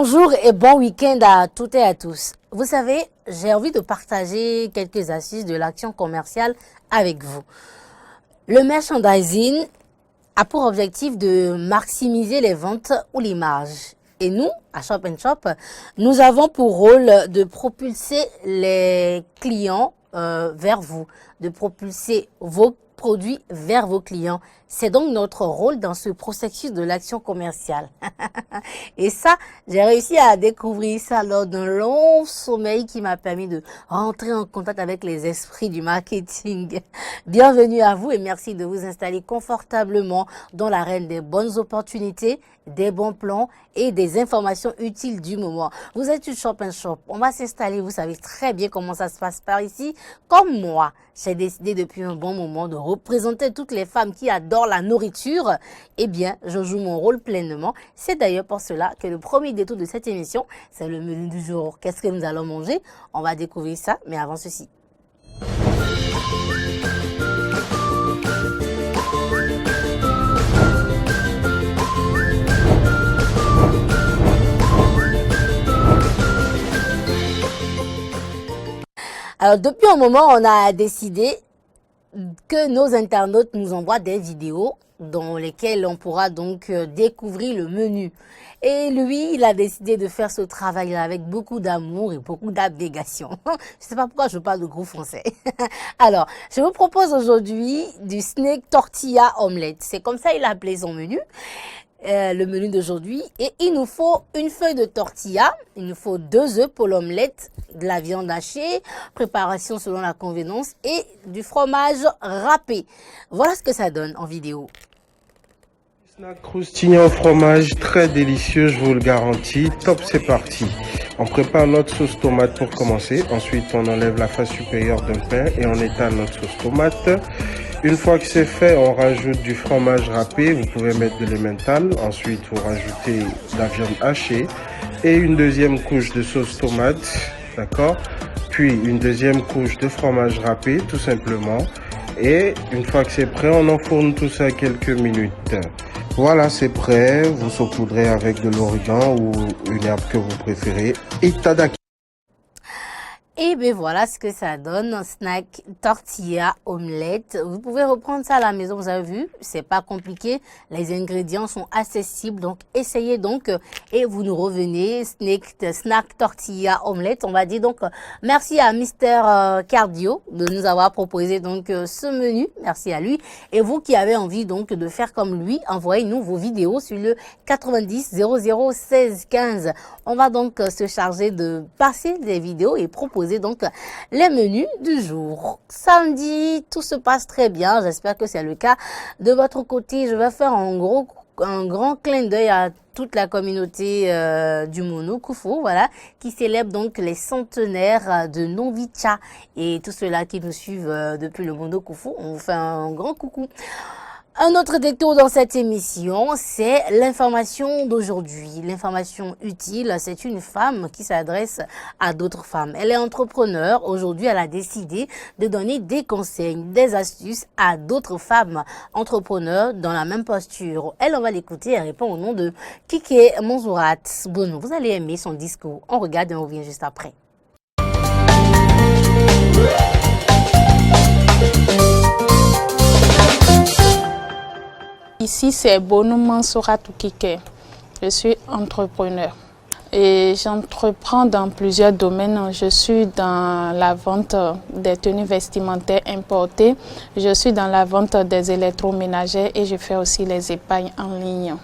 Bonjour et bon week-end à toutes et à tous. Vous savez, j'ai envie de partager quelques astuces de l'action commerciale avec vous. Le merchandising a pour objectif de maximiser les ventes ou les marges. Et nous, à Shop & Shop, nous avons pour rôle de propulser les clients vers vous, de propulser vos produits vers vos clients. C'est donc notre rôle dans ce processus de l'action commerciale. Et ça, j'ai réussi à découvrir ça lors d'un long sommeil qui m'a permis de rentrer en contact avec les esprits du marketing. Bienvenue à vous et merci de vous installer confortablement dans l'arène des bonnes opportunités, des bons plans et des informations utiles du moment. Vous êtes une Shop & Shop. On va s'installer, vous savez très bien comment ça se passe par ici. Comme moi, j'ai décidé depuis un bon moment de représenter toutes les femmes qui adorent la nourriture. Eh bien, je joue mon rôle pleinement. C'est d'ailleurs pour cela que le premier détour de cette émission, c'est le menu du jour. Qu'est-ce que nous allons manger? On va découvrir ça, mais avant ceci. Alors, depuis un moment, on a décidé que nos internautes nous envoient des vidéos dans lesquelles on pourra donc découvrir le menu. Et lui, il a décidé de faire ce travail-là avec beaucoup d'amour et beaucoup d'abnégation. Je ne sais pas pourquoi je parle de gros français. Alors, je vous propose aujourd'hui du snake tortilla omelette. C'est comme ça il a appelé son menu. Le menu d'aujourd'hui, et il nous faut une feuille de tortilla, il nous faut 2 œufs pour l'omelette, de la viande hachée, préparation selon la convenance et du fromage râpé. Voilà ce que ça donne en vidéo. Snack croustillant au fromage, très délicieux, je vous le garantis. Top, c'est parti. On prépare notre sauce tomate pour commencer. Ensuite, on enlève la face supérieure d'un pain et on étale notre sauce tomate. Une fois que c'est fait, on rajoute du fromage râpé. Vous pouvez mettre de l'emmental. Ensuite, vous rajoutez de la viande hachée et une deuxième couche de sauce tomate. D'accord? Puis une deuxième couche de fromage râpé, tout simplement. Et une fois que c'est prêt, on enfourne tout ça quelques minutes. Voilà, c'est prêt. Vous saupoudrez avec de l'origan ou une herbe que vous préférez. Et tadaki! Et bien voilà ce que ça donne, un snack tortilla omelette. Vous pouvez reprendre ça à la maison, vous avez vu, c'est pas compliqué. Les ingrédients sont accessibles, donc essayez donc et vous nous revenez. Snack tortilla omelette, on va dire donc merci à Mister Cardio de nous avoir proposé donc ce menu. Merci à lui. Et vous qui avez envie donc de faire comme lui, envoyez-nous vos vidéos sur le 90 00 16 15. On va donc se charger de passer des vidéos et proposer donc les menus du jour. Samedi, tout se passe très bien. J'espère que c'est le cas de votre côté. Je vais faire un grand clin d'œil à toute la communauté du Mono Koufou, voilà, qui célèbre donc les centenaires de Novicha et tous ceux-là qui nous suivent depuis le Mono Koufou. On vous fait un grand coucou. Un autre détour dans cette émission, c'est l'information d'aujourd'hui. L'information utile, c'est une femme qui s'adresse à d'autres femmes. Elle est entrepreneur. Aujourd'hui, elle a décidé de donner des conseils, des astuces à d'autres femmes entrepreneurs dans la même posture. Elle, on va l'écouter. Elle répond au nom de Kike Monzourat. Bon, vous allez aimer son discours. On regarde et on revient juste après. Ici, c'est Bonou Mansouratou Kike. Je suis entrepreneur et j'entreprends dans plusieurs domaines. Je suis dans la vente des tenues vestimentaires importées. Je suis dans la vente des électroménagers et je fais aussi les épargnes en ligne.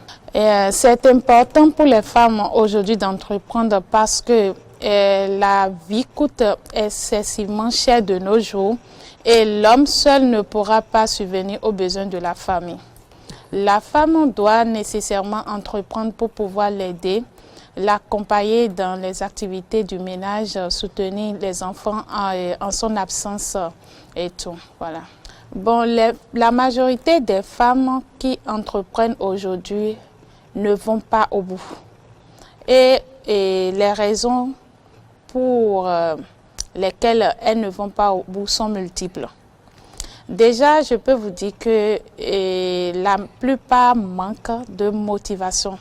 C'est important pour les femmes aujourd'hui d'entreprendre parce que la vie coûte excessivement cher de nos jours et l'homme seul ne pourra pas subvenir aux besoins de la famille. La femme doit nécessairement entreprendre pour pouvoir l'aider, l'accompagner dans les activités du ménage, soutenir les enfants en son absence et tout. Voilà. Bon, la majorité des femmes qui entreprennent aujourd'hui ne vont pas au bout. Et les raisons pour lesquelles elles ne vont pas au bout sont multiples. Déjà, je peux vous dire que la plupart manquent de motivation.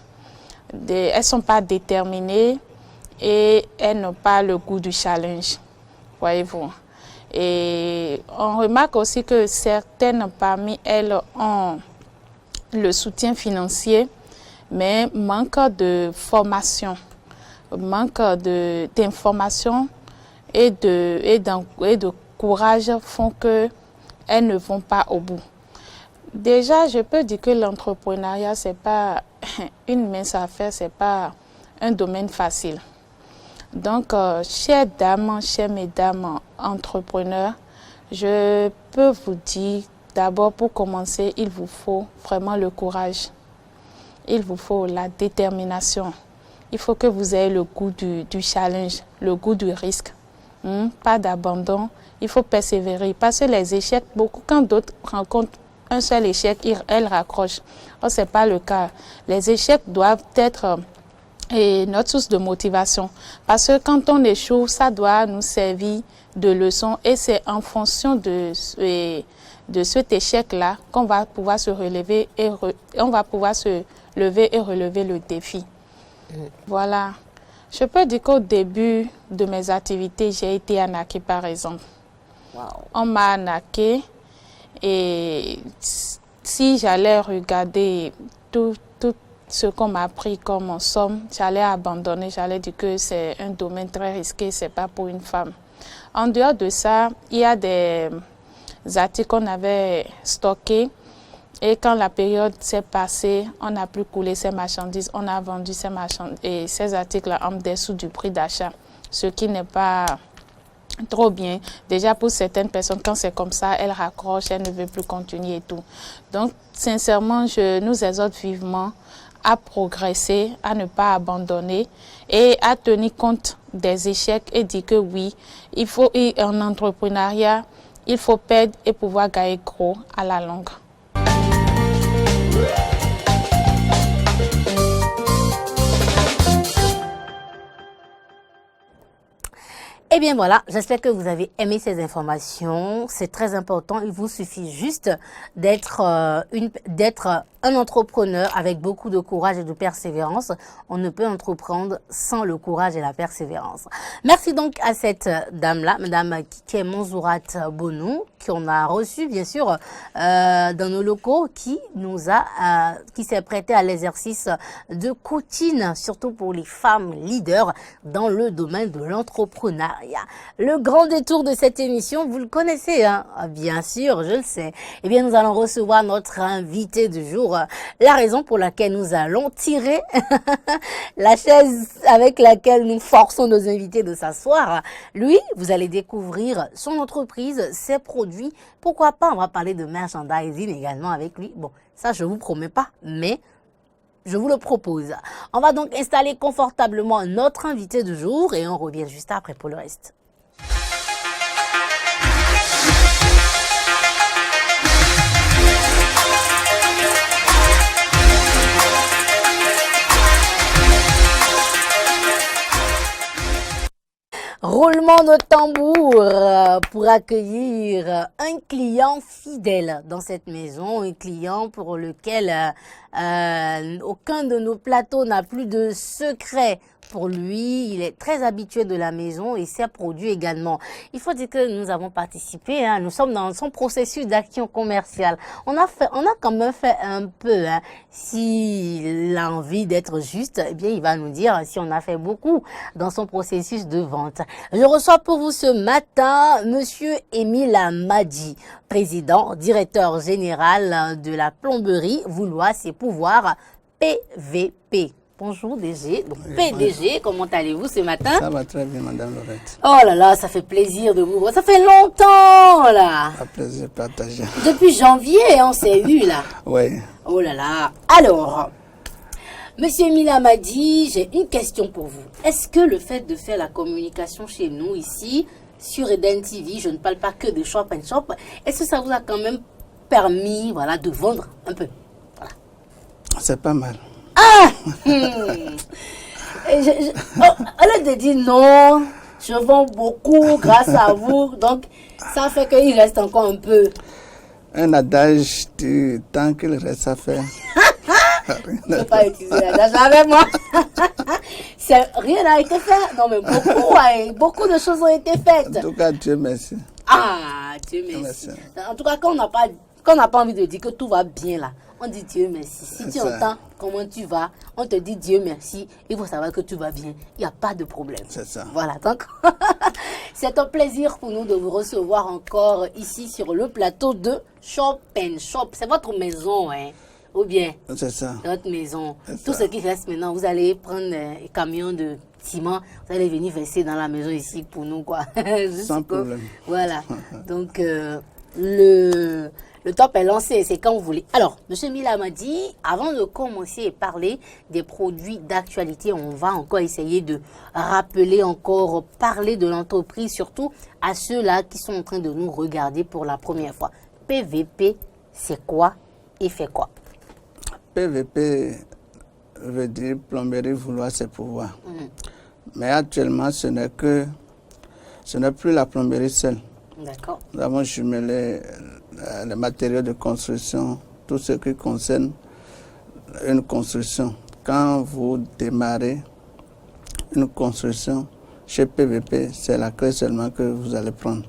elles ne sont pas déterminées et elles n'ont pas le goût du challenge, voyez-vous. Et on remarque aussi que certaines parmi elles ont le soutien financier, mais manque de formation, manque d'information et de courage font qu'elles ne vont pas au bout. Déjà, je peux dire que l'entrepreneuriat, ce n'est pas une mince affaire, ce n'est pas un domaine facile. Donc, chères dames, chères mesdames entrepreneurs, je peux vous dire, d'abord pour commencer, il vous faut vraiment le courage. Il vous faut la détermination. Il faut que vous ayez le goût du challenge, le goût du risque. Pas d'abandon, il faut persévérer. Parce que les échecs, quand d'autres rencontrent un seul échec, elles raccrochent. Or, ce n'est pas le cas. Les échecs doivent être notre source de motivation. Parce que quand on échoue, ça doit nous servir de leçon. Et c'est en fonction de cet échec-là qu'on va pouvoir se relever et relever le défi. Voilà. Je peux dire qu'au début de mes activités, j'ai été arnaquée par exemple. Wow. On m'a arnaquée et si j'allais regarder tout ce qu'on m'a pris comme somme, j'allais abandonner, j'allais dire que c'est un domaine très risqué, c'est pas pour une femme. En dehors de ça, il y a des articles qu'on avait stockés et quand la période s'est passée, on n'a plus coulé ces marchandises, on a vendu ces marchandises et ces articles en dessous du prix d'achat, ce qui n'est pas trop bien. Déjà pour certaines personnes, quand c'est comme ça, elles raccrochent, elles ne veulent plus continuer et tout. Donc sincèrement, je nous exhorte vivement à progresser, à ne pas abandonner et à tenir compte des échecs et dire que oui, il faut en entrepreneuriat, il faut perdre et pouvoir gagner gros à la longue. Eh bien voilà, j'espère que vous avez aimé ces informations. C'est très important. Il vous suffit juste d'être un entrepreneur avec beaucoup de courage et de persévérance. On ne peut entreprendre sans le courage et la persévérance. Merci donc à cette dame-là, Madame Kike Monzourat Bonou, qu'on a reçue bien sûr dans nos locaux, qui s'est prêtée à l'exercice de coaching, surtout pour les femmes leaders dans le domaine de l'entrepreneuriat. Le grand détour de cette émission, vous le connaissez, hein? Bien sûr, je le sais. Eh bien, nous allons recevoir notre invité du jour. La raison pour laquelle nous allons tirer la chaise avec laquelle nous forçons nos invités de s'asseoir. Lui, vous allez découvrir son entreprise, ses produits. Pourquoi pas, on va parler de merchandising également avec lui. Bon, ça, je vous promets pas, mais je vous le propose. On va donc installer confortablement notre invité du jour et on revient juste après pour le reste. Roulement de tambour pour accueillir un client fidèle dans cette maison, un client pour lequel aucun de nos plateaux n'a plus de secret. Pour lui, il est très habitué de la maison et ses produits également. Il faut dire que nous avons participé, hein, nous sommes dans son processus d'action commerciale. On a quand même fait un peu, hein. S'il a envie d'être juste, eh bien, il va nous dire si on a fait beaucoup dans son processus de vente. Je reçois pour vous ce matin Monsieur Émile Amadji, président, directeur général de la plomberie Voulois et Pouvoirs PVP. Bonjour DG, donc oui, PDG, comment allez-vous ce matin? Ça va très bien, Madame Laurette. Oh là là, ça fait plaisir de vous voir, ça fait longtemps là. Un plaisir partagé. Depuis janvier, on s'est eu là. Oui. Oh là là, alors, Monsieur Émile Amadji, j'ai une question pour vous. Est-ce que le fait de faire la communication chez nous ici, sur Eden TV, je ne parle pas que de Shop and Shop, est-ce que ça vous a quand même permis, voilà, de vendre un peu? Voilà. C'est pas mal. Ah au lieu de dire non, je vends beaucoup grâce à vous, donc ça fait qu'il reste encore un peu. Un adage du temps qu'il reste à faire. ne peux pas utiliser la dash avec moi. Rien n'a été fait. Non, mais beaucoup de choses ont été faites. En tout cas, Dieu merci. Ah, Dieu merci. En tout cas, quand on n'a pas envie de dire que tout va bien là, on dit Dieu merci. Si tu entends comment tu vas, on te dit Dieu merci. Il faut savoir que tu vas bien. Il n'y a pas de problème. C'est ça. Voilà, donc c'est un plaisir pour nous de vous recevoir encore ici sur le plateau de Shop and Shop. C'est votre maison, hein? Ou bien C'est ça. notre maison. C'est Tout ça. ce qui reste maintenant, vous allez prendre un camion de ciment, vous allez venir verser dans la maison ici pour nous, quoi. Sans problème. Voilà. Donc, le top est lancé, c'est quand vous voulez. Alors, M. Mila m'a dit, avant de commencer à parler des produits d'actualité, on va encore essayer de rappeler, parler de l'entreprise, surtout à ceux-là qui sont en train de nous regarder pour la première fois. PVP, c'est quoi et fait quoi? PVP veut dire plomberie vouloir ses pouvoirs. Mais actuellement, ce n'est plus la plomberie seule. D'accord. Nous avons jumelé les matériaux de construction, tout ce qui concerne une construction. Quand vous démarrez une construction chez PVP, c'est la clé seulement que vous allez prendre.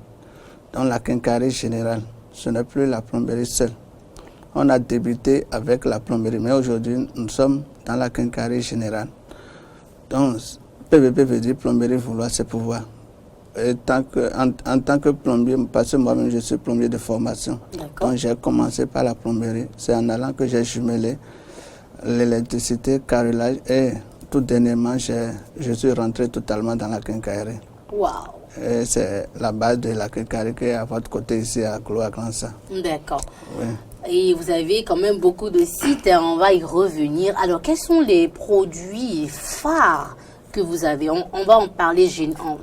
Dans la quincaillerie générale, ce n'est plus la plomberie seule. On a débuté avec la plomberie, mais aujourd'hui, nous sommes dans la quincaillerie générale. Donc, PVP veut dire plomberie vouloir ses pouvoirs. Et en tant que plombier, parce que moi-même je suis plombier de formation, donc j'ai commencé par la plomberie. C'est en allant que j'ai jumelé l'électricité, carrelage et tout dernièrement, je suis rentré totalement dans la quincaillerie. Waouh! Et c'est la base de la quincaillerie qui est à votre côté ici à Clos-à-Gransa. D'accord. Oui. Et vous avez quand même beaucoup de sites, on va y revenir. Alors, quels sont les produits phares que vous avez? On va en parler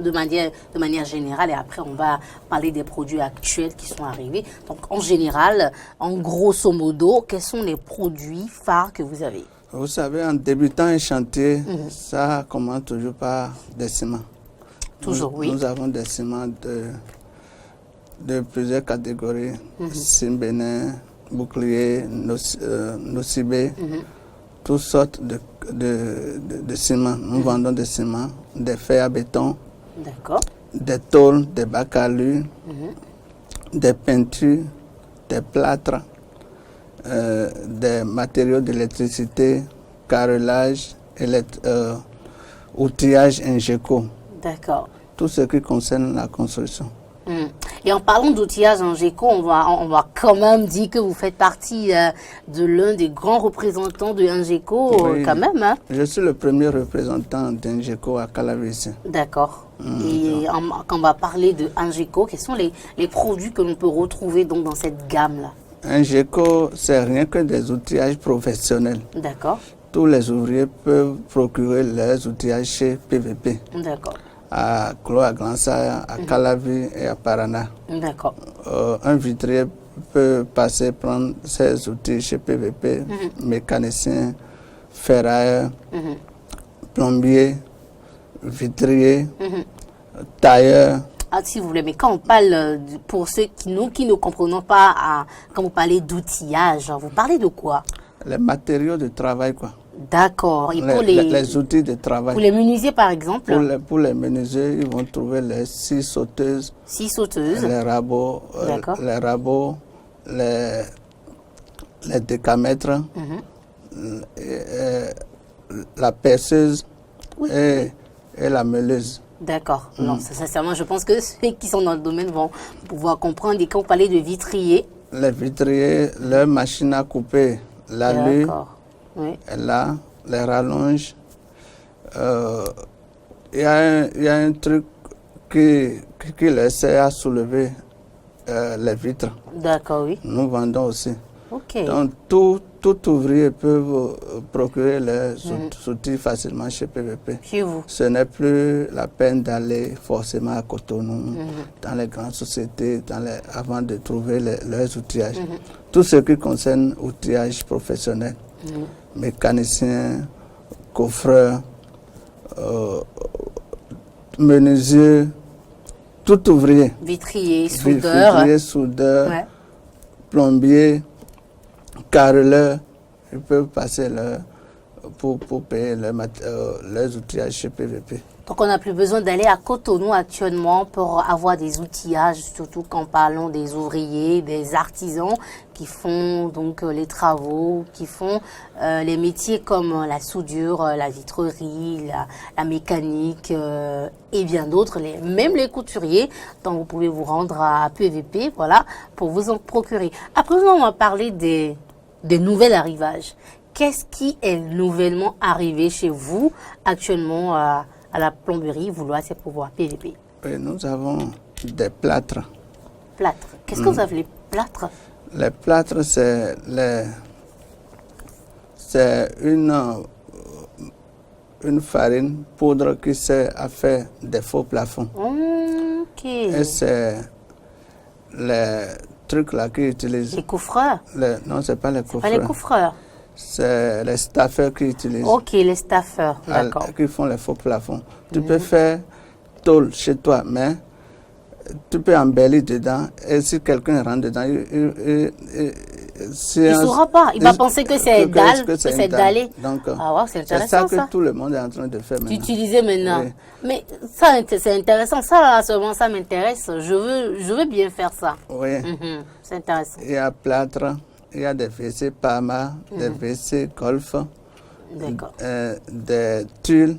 de manière générale et après on va parler des produits actuels qui sont arrivés. Donc en général, en grosso modo, quels sont les produits phares que vous avez? Vous savez, en débutant un chantier, ça commence toujours par des ciments. Toujours, oui. Nous avons des ciments de plusieurs catégories. Simbénin, bouclier, nocibé, toutes sortes de ciments. Nous vendons des ciments, des fers à béton, des tôles, des bacs à alu, des peintures, des plâtres, des matériaux d'électricité, carrelage, outillage Ingeco. D'accord. Tout ce qui concerne la construction. Et en parlant d'outillage Ingeco, on va quand même dire que vous faites partie de l'un des grands représentants de Ingeco, quand même. Hein? Je suis le premier représentant d'Ingeco à Calavi. D'accord. Et quand on va parler de Ingeco, quels sont les produits que l'on peut retrouver donc dans cette gamme-là? Ingeco, c'est rien que des outillages professionnels. D'accord. Tous les ouvriers peuvent procurer leurs outillages chez PVP. D'accord. À Clos-à-Gransa, à Calavi et à Parana. D'accord. Un vitrier peut passer prendre ses outils chez PVP, mécanicien, ferrailleur, plombier, vitrier, tailleur. Ah, si vous voulez, mais quand on parle, pour ceux qui ne comprenons pas, quand vous parlez d'outillage, vous parlez de quoi? Les matériaux de travail, quoi. D'accord. Et pour les outils de travail. Pour les menuisiers, par exemple? Pour les menuisiers, ils vont trouver les scie sauteuses. Scie sauteuse. Les rabots. Les décamètres. La perceuse et la meuleuse. D'accord. Non, sincèrement, je pense que ceux qui sont dans le domaine vont pouvoir comprendre. Et quand vous parlez de vitrier? Les vitriers, leur machine à couper, l'alu. Oui. Là, les rallonges. Il y a un truc qui les sert à soulever les vitres. D'accord, oui. Nous vendons aussi. Ok. Donc, tout ouvrier peut procurer les outils facilement chez PVP. Chez vous. Ce n'est plus la peine d'aller forcément à Cotonou, dans les grandes sociétés, avant de trouver leurs outillages. Tout ce qui concerne outillage professionnel. Mécanicien, coffreur, menuisier, tout ouvrier. Vitrier, soudeur. Plombier, carreleur ils peuvent passer pour payer leurs outillages chez PVP. Donc on n'a plus besoin d'aller à Cotonou actuellement pour avoir des outillages, surtout quand parlons des ouvriers, des artisans qui font donc les travaux, qui font les métiers comme la soudure, la vitrerie, la mécanique et bien d'autres, même les couturiers. Donc vous pouvez vous rendre à PVP, voilà, pour vous en procurer. Après, on va parler des nouveaux arrivages. Qu'est-ce qui est nouvellement arrivé chez vous actuellement à la plomberie Vouloir ses pouvoirs PVP? Oui, nous avons des plâtres. Plâtres. Qu'est-ce que vous appelez plâtres? Les plâtres, c'est une farine poudre qui sert à faire des faux plafonds. Ok. Et c'est les trucs là qu'ils utilisent. Les coffreurs? Non, c'est pas les Pas coffreurs. les coffreurs. C'est les staffeurs qui utilisent. Ok, les staffeurs, d'accord. Qui font les faux plafonds. Tu peux faire tôle chez toi, mais tu peux embellir dedans. Et si quelqu'un rentre dedans, Il ne saura pas. Il va penser que c'est dalle, que c'est dallé. Donc, ah ouais, c'est intéressant ça. ça. Que tout le monde est en train de faire maintenant. D'utiliser maintenant. Oui. Mais ça, c'est intéressant. Ça, là, seulement, ça m'intéresse. Je veux bien faire ça. Oui. C'est intéressant. Il y a plâtre, il y a des WC Parma, des WC Golf, des tulles.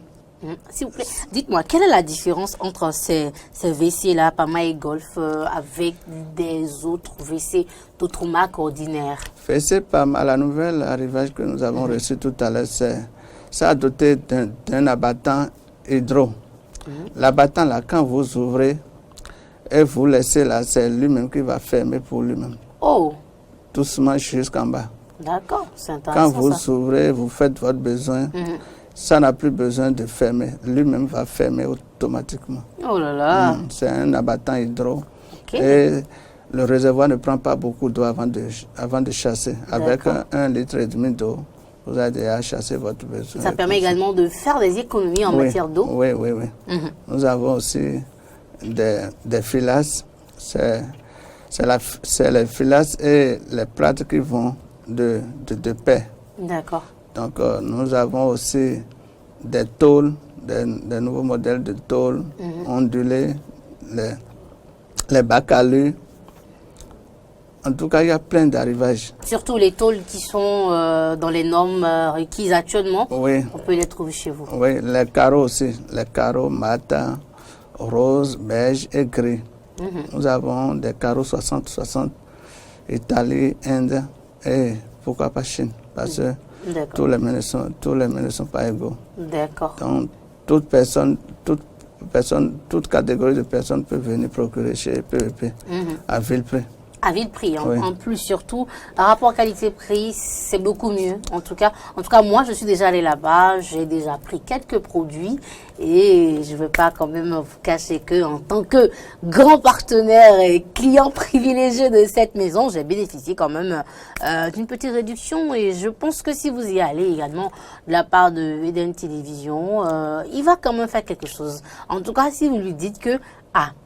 S'il vous plaît, dites-moi, quelle est la différence entre ces WC-là, Parma et Golf, avec des autres WC d'autres marques ordinaires? WC Parma, la nouvelle arrivage que nous avons reçu tout à l'heure, ça a doté d'un abattant hydro. L'abattant, là, quand vous ouvrez et vous laissez là, c'est lui-même qui va fermer pour lui-même. Oh! Doucement jusqu'en bas. D'accord, c'est intéressant. Quand vous ouvrez, vous faites votre besoin, ça n'a plus besoin de fermer. Lui-même va fermer automatiquement. Oh là là! C'est un abattant hydro. Okay. Et le réservoir ne prend pas beaucoup d'eau avant de chasser. Avec 1,5 litre d'eau, vous avez déjà chassé votre besoin. Ça permet également de faire des économies en matière d'eau? Oui. Nous avons aussi des filasses. C'est les filasses et les plâtres qui vont de paix. D'accord. Donc, nous avons aussi des tôles, des nouveaux modèles de tôles ondulées, les bacs à alu. En tout cas, il y a plein d'arrivages. Surtout les tôles qui sont dans les normes requises actuellement. Oui. On peut les trouver chez vous. Oui, les carreaux aussi. Les carreaux mat, rose, beige et gris. Nous avons des carreaux 60-60, Italie, Inde et pourquoi pas Chine. Parce que tous les menus ne sont pas égaux. D'accord. Donc, toute catégorie de personnes peut venir procurer chez PVP à vil prix. À vil prix, Oui. En plus surtout, un rapport qualité-prix, c'est beaucoup mieux. En tout cas, moi, je suis déjà allée là-bas, j'ai déjà pris quelques produits et je ne veux pas quand même vous cacher que en tant que grand partenaire et client privilégié de cette maison, j'ai bénéficié quand même d'une petite réduction et je pense que si vous y allez également de la part de Eden Télévision, il va quand même faire quelque chose. En tout cas, si vous lui dites que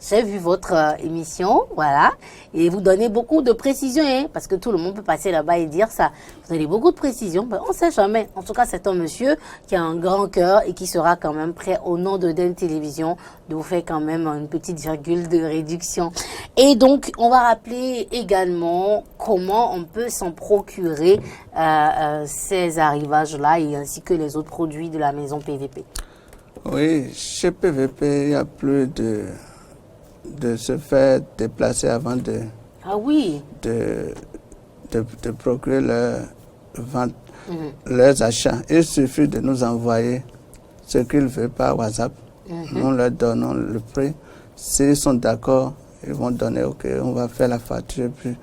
j'ai vu votre émission, voilà, et vous donnez beaucoup de précisions, hein, parce que tout le monde peut passer là-bas et dire ça. Vous donnez beaucoup de précisions, ben, on ne sait jamais. En tout cas, c'est un monsieur qui a un grand cœur et qui sera quand même prêt, au nom de Den Télévision, de vous faire quand même une petite virgule de réduction. Et donc, on va rappeler également comment on peut s'en procurer ces arrivages-là et ainsi que les autres produits de la maison PVP. Oui, chez PVP, il y a plus de se faire déplacer avant de procurer leur vente, leurs achats. Il suffit de nous envoyer ce qu'ils veulent par WhatsApp. Nous leur donnons le prix. S'ils sont d'accord, ils vont donner OK, on va faire la facture, puis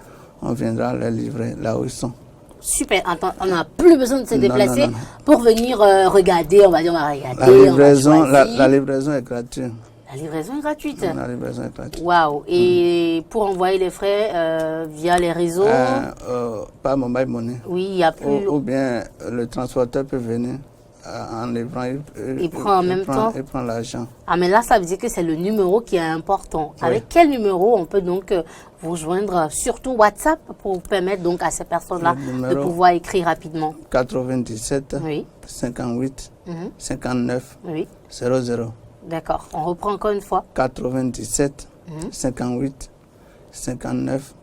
on viendra les livrer là où ils sont. Super, on n'a plus besoin de se déplacer pour venir regarder, on va regarder. La livraison est gratuite. La livraison est gratuite. La livraison est gratuite. Waouh. Et pour envoyer les frais via les réseaux Par mobile money. Oui, il n'y a plus. Ou bien le transporteur peut venir en livrant, il prend en même temps. Il prend l'argent. Ah, mais là, ça veut dire que c'est le numéro qui est important. Oui. Avec quel numéro on peut donc vous joindre, surtout WhatsApp, pour permettre donc à ces personnes-là de pouvoir écrire rapidement? 97 oui. 58 59 oui. 00. D'accord. On reprend encore une fois. 97 58 59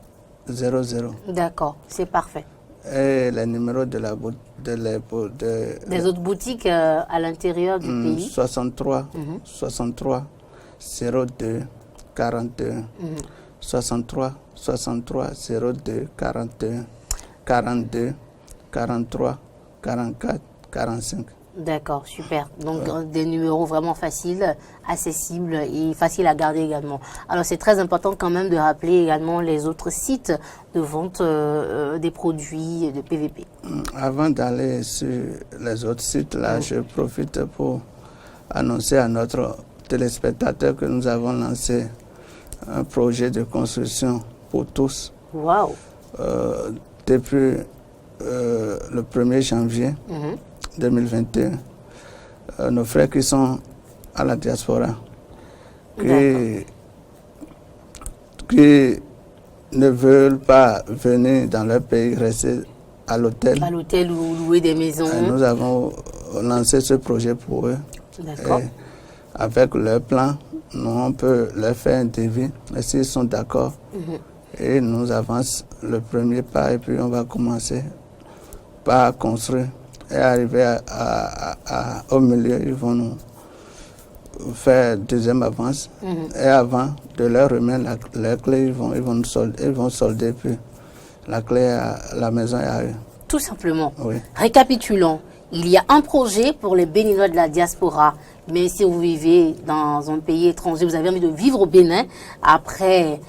00. D'accord, c'est parfait. Et les numéros de la des autres boutiques à l'intérieur du pays. 63 63 02 41 63 63 02 41 42 43 44 45. D'accord, super. Donc des numéros vraiment faciles, accessibles et faciles à garder également. Alors c'est très important quand même de rappeler également les autres sites de vente des produits de PVP. Avant d'aller sur les autres sites, là, je profite pour annoncer à notre téléspectateur que nous avons lancé un projet de construction pour tous. Waouh! Depuis le 1er janvier 2021, nos frères qui sont à la diaspora, qui ne veulent pas venir dans leur pays, rester à l'hôtel. À l'hôtel ou louer des maisons. Nous avons lancé ce projet pour eux. D'accord. Avec leur plan, nous, on peut leur faire un devis. Et s'ils sont d'accord, et nous avançons le premier pas et puis on va commencer par construire. Et arriver au milieu, ils vont nous faire deuxième avance. Et avant de leur remettre la clé, ils vont solder, puis la clé à la maison est à eux. Tout simplement. Oui. Récapitulons. Il y a un projet pour les Béninois de la diaspora. Mais si vous vivez dans un pays étranger, vous avez envie de vivre au Bénin, après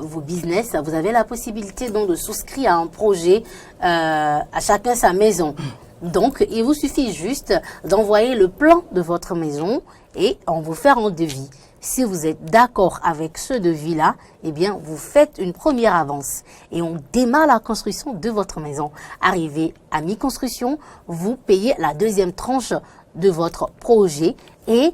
vos business, vous avez la possibilité donc de souscrire à un projet, à chacun sa maison. Donc, il vous suffit juste d'envoyer le plan de votre maison et on vous fait un devis. Si vous êtes d'accord avec ce devis-là, eh bien, vous faites une première avance et on démarre la construction de votre maison. Arrivé à mi-construction, vous payez la deuxième tranche de votre projet et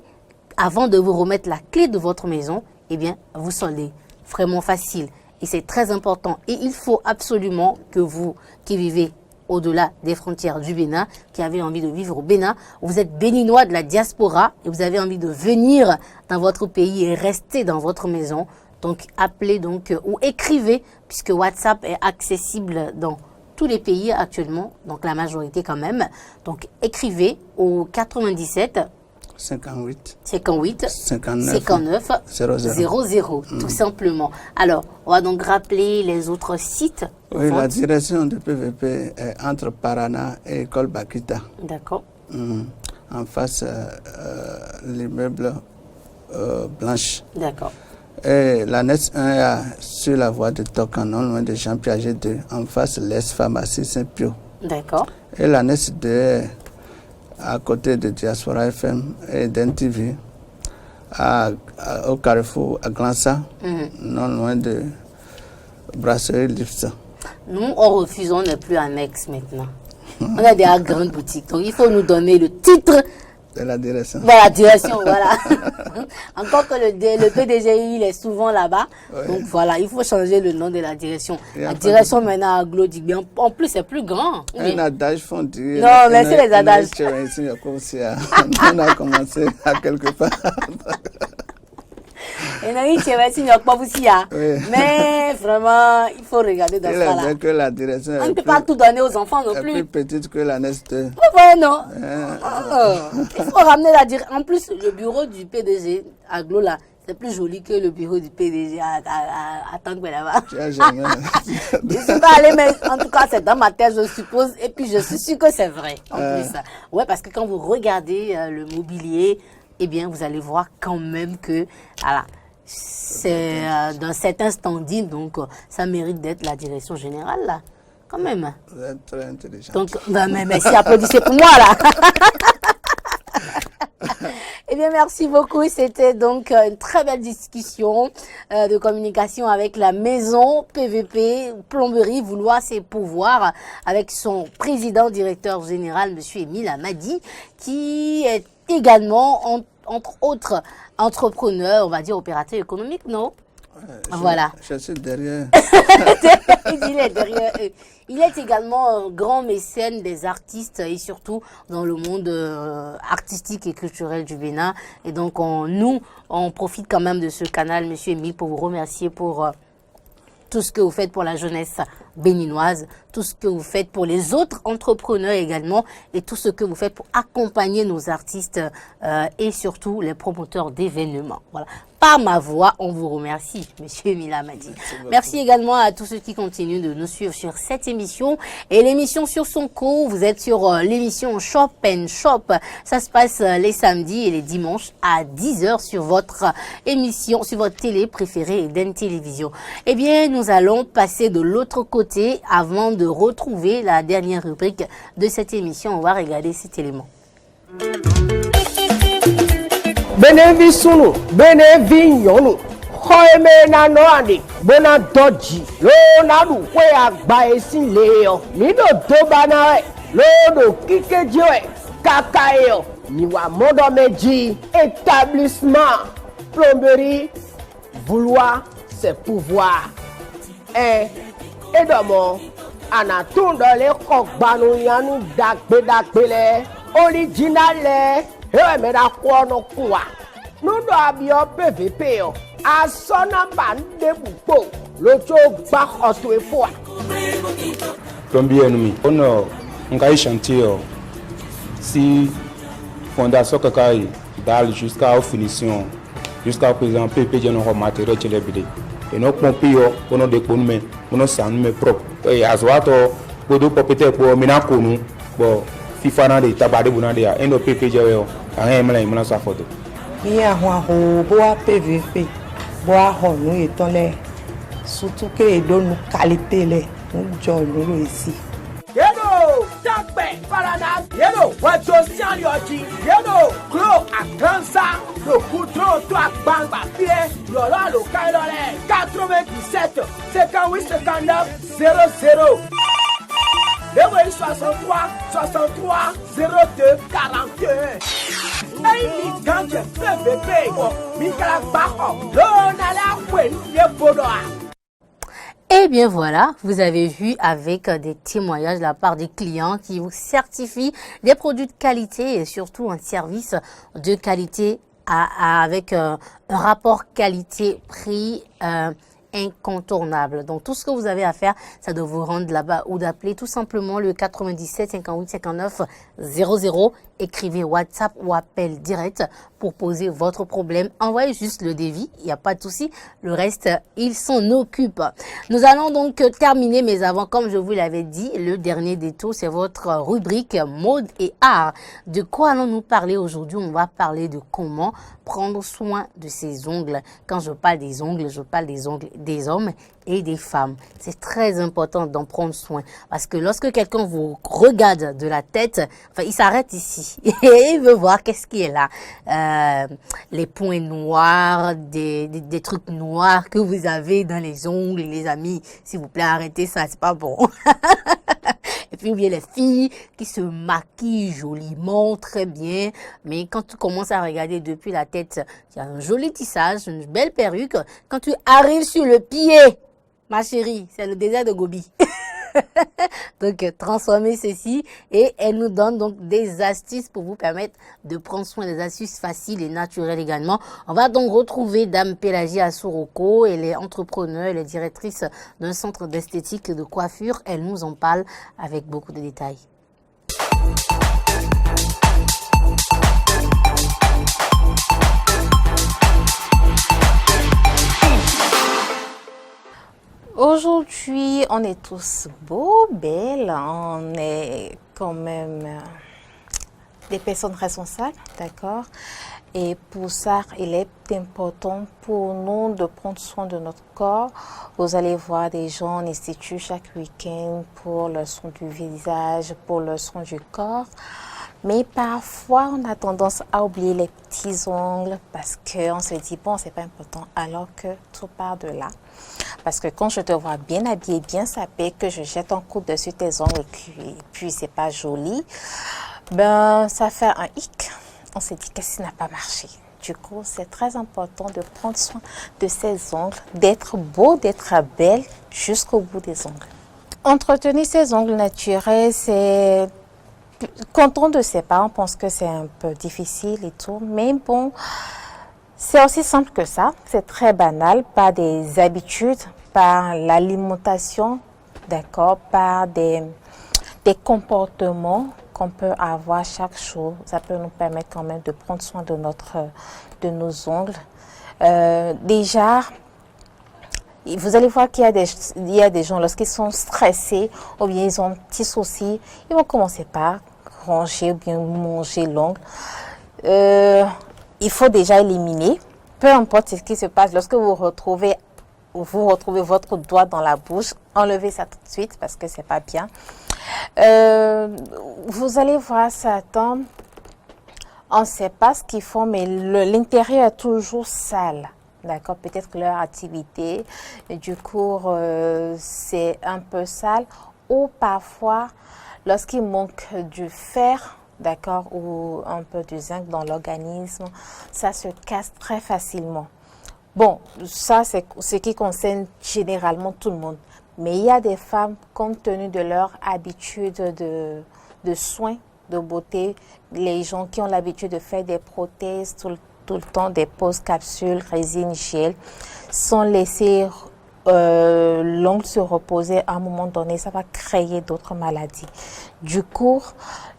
avant de vous remettre la clé de votre maison, eh bien, vous soldez. Vraiment facile. Et c'est très important. Et il faut absolument que vous, qui vivez au-delà des frontières du Bénin, qui avez envie de vivre au Bénin, vous êtes béninois de la diaspora et vous avez envie de venir dans votre pays et rester dans votre maison. Donc, appelez donc ou écrivez, puisque WhatsApp est accessible dans tous les pays actuellement, donc la majorité quand même. Donc, écrivez au 97 58 59 00 tout simplement. Alors, on va donc rappeler les autres sites. Oui, la direction de PVP est entre Parana et École Bakita. D'accord. En face, l'immeuble Blanche. D'accord. Et l'annexe 1 est sur la voie de Tocanon, loin de Jean Piaget 2, en face l'Est Pharmacie Saint-Pio. D'accord. Et l'annexe 2 est à côté de Diaspora FM et d'NTV, au carrefour à Glança, non loin de Brasserie Lipsa. Nous, on refuse, on n'est plus annexe maintenant. On a des grandes boutiques, donc il faut nous donner le titre de la direction. Voilà, direction, voilà. Encore que le PDG, il est souvent là-bas. Ouais. Donc voilà, il faut changer le nom de la direction. La direction maintenant à Glo, en plus, c'est plus grand. Un adage font dire. Non, mais c'est les adages. On a commencé à quelque part. Mais vraiment, il faut regarder dans ça là. Que la direction on ne peut pas tout donner aux enfants non plus. Plus petite que la NEST. Ouais, non. Il faut ramener la direction. En plus, le bureau du PDG à Glo là, c'est plus joli que le bureau du PDG à Tanguay là-bas. Je ne suis pas allée, mais en tout cas, c'est dans ma tête, je suppose. Et puis, je suis sûre que c'est vrai. En plus, ouais, parce que quand vous regardez le mobilier, eh bien, vous allez voir quand même que, voilà, c'est dans certains standings, donc ça mérite d'être la direction générale, là, quand même. Vous êtes très intelligent. Donc, mais merci, applaudissez pour moi, là. Eh bien, merci beaucoup. C'était donc une très belle discussion de communication avec la maison PVP, plomberie, vouloir ses pouvoirs, avec son président, directeur général, monsieur Émile Amadi, qui est également, entre autres, entrepreneur, on va dire opérateur économique, non? Voilà. Je suis derrière. Il est derrière eux. Il est également un grand mécène des artistes et surtout dans le monde artistique et culturel du Bénin. Et donc, on profite quand même de ce canal, monsieur Émile, pour vous remercier pour tout ce que vous faites pour la jeunesse béninoise, tout ce que vous faites pour les autres entrepreneurs également et tout ce que vous faites pour accompagner nos artistes et surtout les promoteurs d'événements. Voilà. Par ma voix, on vous remercie, monsieur Émile Amadi. Merci également à tous ceux qui continuent de nous suivre sur cette émission et l'émission sur son cours. Vous êtes sur l'émission Shop and Shop. Ça se passe les samedis et les dimanches à 10h sur votre émission, sur votre télé préférée Eden Télévision. Eh bien, nous allons passer de l'autre côté avant de retrouver la dernière rubrique de cette émission. On va regarder cet élément. Benevi sunu, benevi nyonu, khoeme na noani, bona doji, lo na du kwe agba esin leyo, mi do dobana lo do kike jiwe, kakayo, mi wa modo meji, établissement, plomberie, vouloir, c'est pouvoir. Et domo, anatondo le kokbanu yanu dakbe original ewe me da kwono kuwa nudo abio PVP o asona bande bupo locho gba oto efo plombier ennemi on ngai chantier si fondation kakai dal jusqu'à finition jusqu'à présent PP je no matériel chelebide et no pompio on de konme on san me propre et azwato bodo popete ko mina konu bo fifana de tabade bunande ya endo PP je mla sa photo mi ahun boa PVP boa honu etole surtout que donu qualité le njo loro isi yedo takpe parana yedo wajo sian yoji yedo glo akansa le coudron to agbangba pie yoro lo kailo le 97 58 59 00 Lewe 63 63 02 41. Aïe, quand je fais bébé, Mikala Bako, l'on a la fouine, les bodoa. Eh bien voilà, vous avez vu avec des témoignages de la part des clients qui vous certifient des produits de qualité et surtout un service de qualité avec un rapport qualité-prix incontournable. Donc tout ce que vous avez à faire, c'est de vous rendre là-bas ou d'appeler tout simplement le 97 58 59 00. Écrivez WhatsApp ou appel direct pour poser votre problème. Envoyez juste le devis, il n'y a pas de souci. Le reste, il s'en occupe. Nous allons donc terminer, mais avant, comme je vous l'avais dit, le dernier détour, c'est votre rubrique mode et art. De quoi allons-nous parler aujourd'hui? On va parler de comment prendre soin de ses ongles. Quand je parle des ongles, je parle des ongles des hommes et des femmes. C'est très important d'en prendre soin parce que lorsque quelqu'un vous regarde de la tête, enfin, il s'arrête ici et il veut voir qu'est-ce qui est là. Les points noirs, des trucs noirs que vous avez dans les ongles, les amis. S'il vous plaît, arrêtez ça, c'est pas bon. Et puis, il y a les filles qui se maquillent joliment, très bien. Mais quand tu commences à regarder depuis la tête, il y a un joli tissage, une belle perruque. Quand tu arrives sur le pied, ma chérie, c'est le désert de Gobi. Donc, transformez ceci et elle nous donne donc des astuces pour vous permettre de prendre soin, des astuces faciles et naturelles également. On va donc retrouver Dame Pélagie Assuroko. Elle est entrepreneur, elle est directrice d'un centre d'esthétique et de coiffure. Elle nous en parle avec beaucoup de détails. Aujourd'hui, on est tous beaux, belles, on est quand même des personnes responsables, d'accord? Et pour ça, il est important pour nous de prendre soin de notre corps. Vous allez voir des gens en institut chaque week-end pour le soin du visage, pour le soin du corps. Mais parfois, on a tendance à oublier les petits ongles parce qu'on se dit, bon, c'est pas important, alors que tout part de là. Parce que quand je te vois bien habillée, bien sapée, que je jette un coup dessus tes ongles et puis c'est pas joli, ben, ça fait un hic. On se dit, qu'est-ce qui n'a pas marché? Du coup, c'est très important de prendre soin de ses ongles, d'être beau, d'être belle jusqu'au bout des ongles. Entretenir ses ongles naturels, c'est... Quand on ne sait pas, on pense que c'est un peu difficile et tout, mais bon, c'est aussi simple que ça. C'est très banal, par des habitudes, par l'alimentation, d'accord, par des comportements qu'on peut avoir chaque jour. Ça peut nous permettre quand même de prendre soin de nos ongles. Déjà, vous allez voir qu'il y a des gens, lorsqu'ils sont stressés ou bien ils ont un petit souci, ils vont commencer par ranger ou bien manger l'ongle. Il faut déjà éliminer, peu importe ce qui se passe, lorsque vous retrouvez votre doigt dans la bouche, enlevez ça tout de suite parce que c'est pas bien. Vous allez voir certains, on ne sait pas ce qu'ils font, mais l'intérieur est toujours sale. D'accord, peut-être que leur activité, du coup, c'est un peu sale. Ou parfois, lorsqu'il manque du fer, d'accord, ou un peu de zinc dans l'organisme, ça se casse très facilement. Bon, ça, c'est ce qui concerne généralement tout le monde. Mais il y a des femmes, compte tenu de leur habitude de soins, de beauté, les gens qui ont l'habitude de faire des prothèses tout le temps, des poses capsules, résine, gel, sans laisser l'ongle se reposer à un moment donné, ça va créer d'autres maladies. Du coup,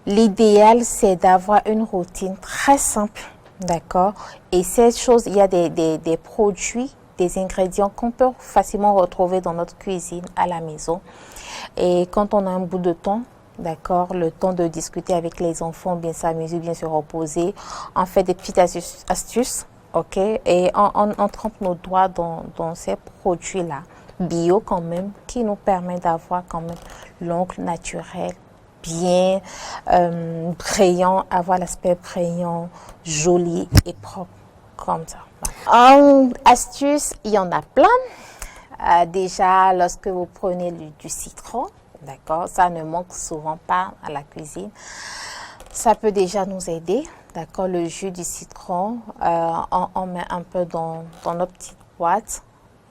l'idéal, c'est d'avoir une routine très simple, d'accord? Et cette chose, il y a des produits, des ingrédients qu'on peut facilement retrouver dans notre cuisine à la maison. Et quand on a un bout de temps, d'accord, le temps de discuter avec les enfants, bien s'amuser, bien se reposer, on fait des petites astuces, ok, et on trempe nos doigts dans ces produits-là, bio quand même, qui nous permet d'avoir quand même l'ongle naturel, bien brillant, avoir l'aspect brillant, joli et propre, comme ça. En astuces, il y en a plein. Déjà, lorsque vous prenez du citron, d'accord, ça ne manque souvent pas à la cuisine. Ça peut déjà nous aider, d'accord, le jus du citron, on met un peu dans nos petites boîtes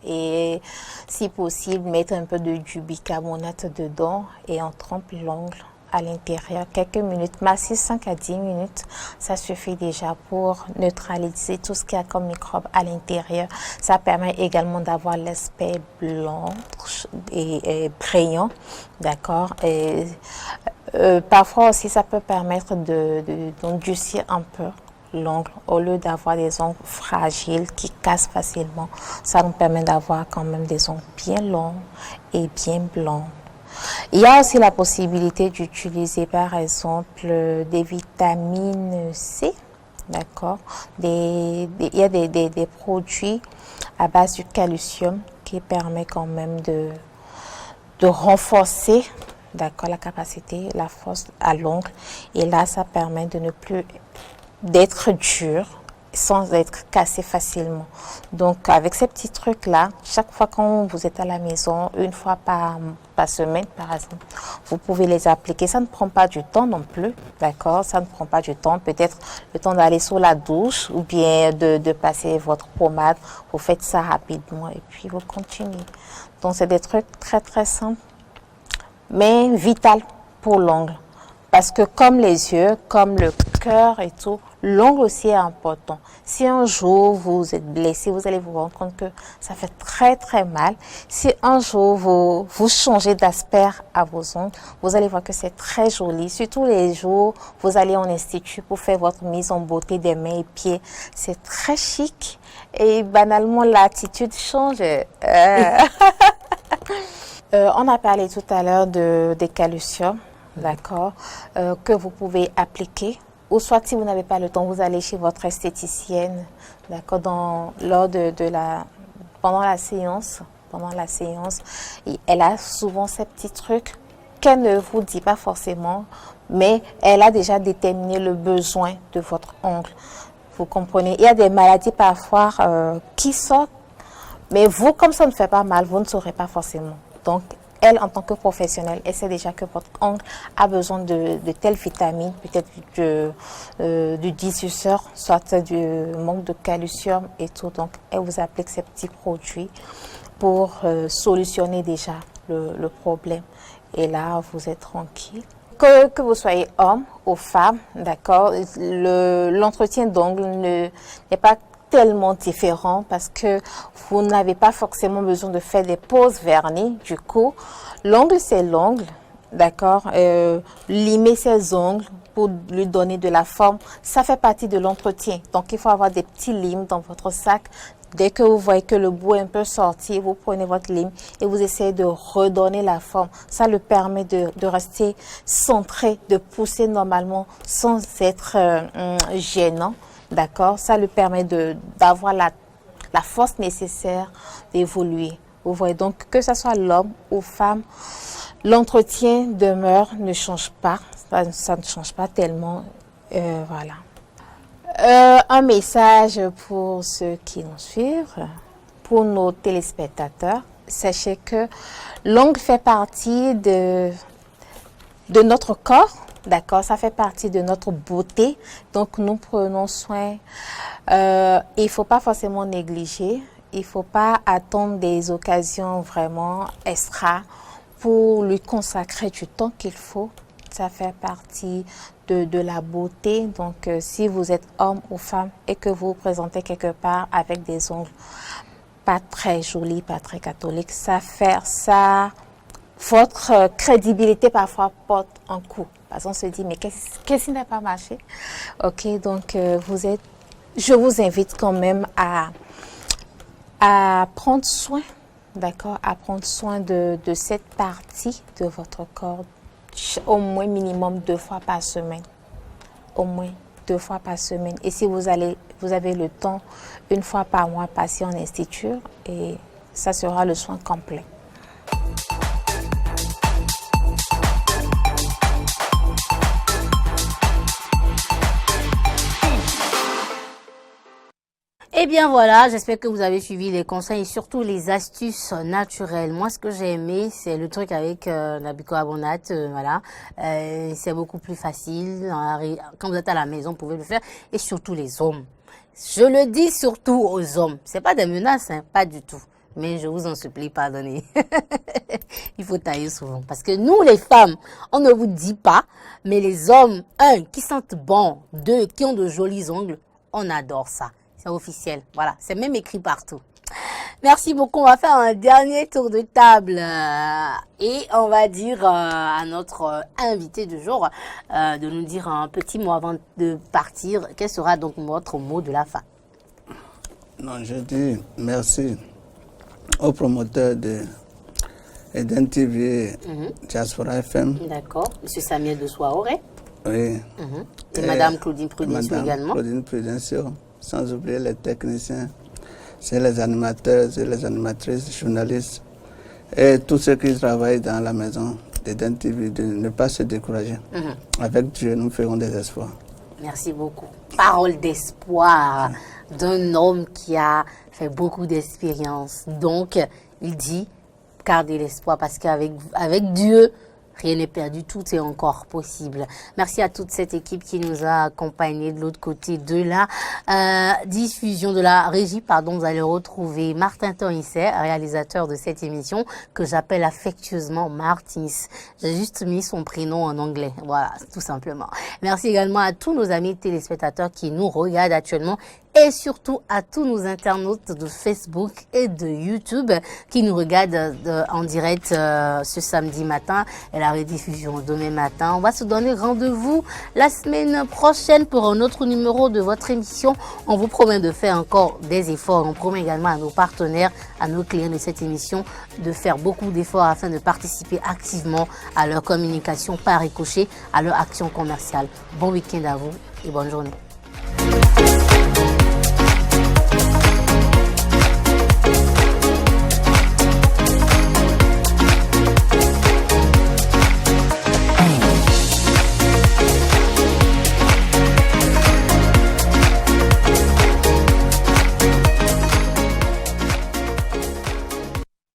et si possible, mettre un peu du bicarbonate dedans et on trempe l'ongle à l'intérieur quelques minutes, maxi 5 à 10 minutes, ça suffit déjà pour neutraliser tout ce qu'il y a comme microbes à l'intérieur. Ça permet également d'avoir l'aspect blanc et brillant, d'accord. Et parfois aussi, ça peut permettre d'endurcir un peu l'ongle au lieu d'avoir des ongles fragiles qui cassent facilement. Ça nous permet d'avoir quand même des ongles bien longs et bien blancs. Il y a aussi la possibilité d'utiliser par exemple des vitamines C, d'accord. Il y a des produits à base du calcium qui permet quand même de renforcer, d'accord, la capacité, la force à l'ongle. Et là, ça permet de ne plus d'être dur sans être cassé facilement. Donc, avec ces petits trucs-là, chaque fois quand vous êtes à la maison, une fois par semaine, par exemple, vous pouvez les appliquer. Ça ne prend pas du temps non plus, d'accord? Ça ne prend pas du temps. Peut-être le temps d'aller sous la douche ou bien de passer votre pommade. Vous faites ça rapidement et puis vous continuez. Donc, c'est des trucs très, très simples, mais vital pour l'ongle. Parce que comme les yeux, comme le cœur et tout, l'ongle aussi est important. Si un jour vous êtes blessé, vous allez vous rendre compte que ça fait très très mal. Si un jour vous changez d'aspect à vos ongles, vous allez voir que c'est très joli. Surtout les jours, vous allez en institut pour faire votre mise en beauté des mains et pieds. C'est très chic et banalement l'attitude change. On a parlé tout à l'heure des calcium. D'accord, que vous pouvez appliquer, ou soit si vous n'avez pas le temps, vous allez chez votre esthéticienne, d'accord, pendant la séance, et elle a souvent ces petits trucs qu'elle ne vous dit pas forcément, mais elle a déjà déterminé le besoin de votre ongle. Vous comprenez? Il y a des maladies parfois qui sortent, mais vous, comme ça ne fait pas mal, vous ne saurez pas forcément. Donc, elle, en tant que professionnelle, elle sait déjà que votre ongle a besoin de telles vitamines, peut-être du diffuseur, soit du manque de calcium et tout. Donc, elle vous applique ces petits produits pour solutionner déjà le problème. Et là, vous êtes tranquille. Que vous soyez homme ou femme, d'accord, l'entretien d'ongles n'est pas tellement différent parce que vous n'avez pas forcément besoin de faire des poses vernis. Du coup, l'ongle, c'est l'ongle, d'accord, limer ses ongles pour lui donner de la forme, ça fait partie de l'entretien. Donc, il faut avoir des petits limes dans votre sac. Dès que vous voyez que le bout est un peu sorti, vous prenez votre lime et vous essayez de redonner la forme. Ça le permet de rester centré, de pousser normalement sans être gênant. D'accord? Ça lui permet d'avoir la force nécessaire d'évoluer. Vous voyez donc que ce soit l'homme ou femme, l'entretien demeure, ne change pas. Ça ne change pas tellement. Voilà. Un message pour ceux qui nous suivent, pour nos téléspectateurs. Sachez que l'ongle fait partie de notre corps, d'accord? Ça fait partie de notre beauté. Donc, nous prenons soin. Il ne faut pas forcément négliger. Il ne faut pas attendre des occasions vraiment extra pour lui consacrer du temps qu'il faut. Ça fait partie de la beauté. Donc, si vous êtes homme ou femme et que vous vous présentez quelque part avec des ongles pas très jolis, pas très catholiques, votre crédibilité parfois porte un coup. Parce qu'on se dit, mais qu'est-ce qui n'a pas marché? Ok, donc je vous invite quand même à prendre soin, d'accord, à prendre soin de cette partie de votre corps, au moins minimum 2 fois par semaine. Au moins 2 fois par semaine. Et si vous avez le temps, 1 fois par mois, passer en institut et ça sera le soin complet. Eh bien voilà, j'espère que vous avez suivi les conseils et surtout les astuces naturelles. Moi, ce que j'ai aimé, c'est le truc avec la bicarbonate, voilà. C'est beaucoup plus facile. Quand vous êtes à la maison, vous pouvez le faire. Et surtout les hommes. Je le dis surtout aux hommes. C'est pas des menaces, hein, pas du tout. Mais je vous en supplie, pardonnez. Il faut tailler souvent. Parce que nous, les femmes, on ne vous dit pas. Mais les hommes, 1, qui sentent bon, 2, qui ont de jolis ongles, on adore ça. C'est officiel. Voilà. C'est même écrit partout. Merci beaucoup. On va faire un dernier tour de table et on va dire à notre invité du jour de nous dire un petit mot avant de partir. Quel sera donc votre mot de la fin? Non, je dis merci aux promoteurs de Eden TV Diaspora FM. D'accord. Monsieur Samuel de Soaoré. Oui. Et Madame Claudine Prudencio également. Claudine Prudencio. Sans oublier les techniciens, c'est les animateurs, c'est les animatrices, journalistes et tous ceux qui travaillent dans la maison d'Eden TV, de ne pas se décourager. Avec Dieu, nous ferons des espoirs. Merci beaucoup. Parole d'espoir d'un homme qui a fait beaucoup d'expérience. Donc, il dit, gardez l'espoir parce qu'avec Dieu, rien n'est perdu, tout est encore possible. Merci à toute cette équipe qui nous a accompagnés de l'autre côté de la diffusion, de la régie. Pardon, vous allez retrouver Martin Tonisset, réalisateur de cette émission, que j'appelle affectueusement Martinis. J'ai juste mis son prénom en anglais. Voilà, tout simplement. Merci également à tous nos amis téléspectateurs qui nous regardent actuellement et surtout à tous nos internautes de Facebook et de YouTube qui nous regardent en direct ce samedi matin et la rediffusion demain matin. On va se donner rendez-vous la semaine prochaine pour un autre numéro de votre émission. On vous promet de faire encore des efforts. On promet également à nos partenaires, à nos clients de cette émission de faire beaucoup d'efforts afin de participer activement à leur communication par ricochet, à leur action commerciale. Bon week-end à vous et bonne journée.